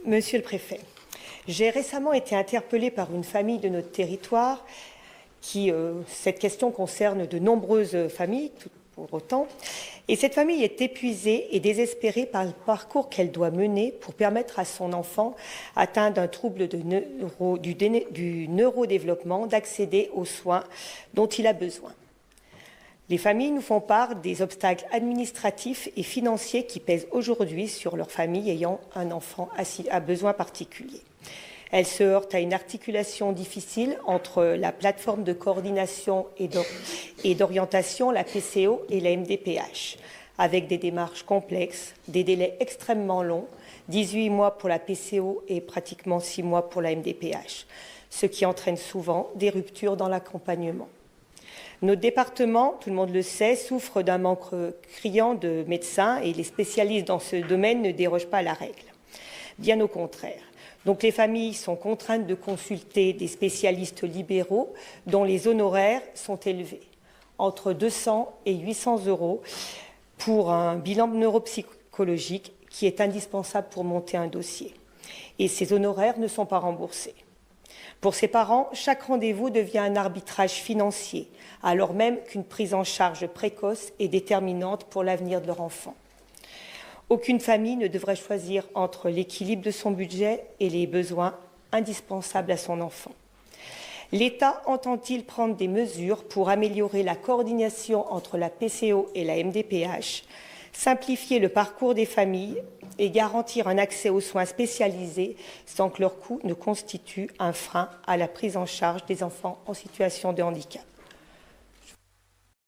Monsieur le Préfet, j'ai récemment été interpellée par une famille de notre territoire cette question concerne de nombreuses familles, pour autant, et cette famille est épuisée et désespérée par le parcours qu'elle doit mener pour permettre à son enfant atteint d'un trouble du neurodéveloppement d'accéder aux soins dont il a besoin. Les familles nous font part des obstacles administratifs et financiers qui pèsent aujourd'hui sur leur famille ayant un enfant à besoin particulier. Elles se heurtent à une articulation difficile entre la plateforme de coordination et d'orientation, la PCO et la MDPH, avec des démarches complexes, des délais extrêmement longs, 18 mois pour la PCO et pratiquement 6 mois pour la MDPH, ce qui entraîne souvent des ruptures dans l'accompagnement. Notre département, tout le monde le sait, souffre d'un manque criant de médecins et les spécialistes dans ce domaine ne dérogent pas à la règle. Bien au contraire. Donc les familles sont contraintes de consulter des spécialistes libéraux dont les honoraires sont élevés, entre 200 et 800 euros pour un bilan neuropsychologique qui est indispensable pour monter un dossier. Et ces honoraires ne sont pas remboursés. Pour ces parents, chaque rendez-vous devient un arbitrage financier, alors même qu'une prise en charge précoce est déterminante pour l'avenir de leur enfant. Aucune famille ne devrait choisir entre l'équilibre de son budget et les besoins indispensables à son enfant. L'État entend-il prendre des mesures pour améliorer la coordination entre la PCO et la MDPH, simplifier le parcours des familles et garantir un accès aux soins spécialisés sans que leur coût ne constitue un frein à la prise en charge des enfants en situation de handicap?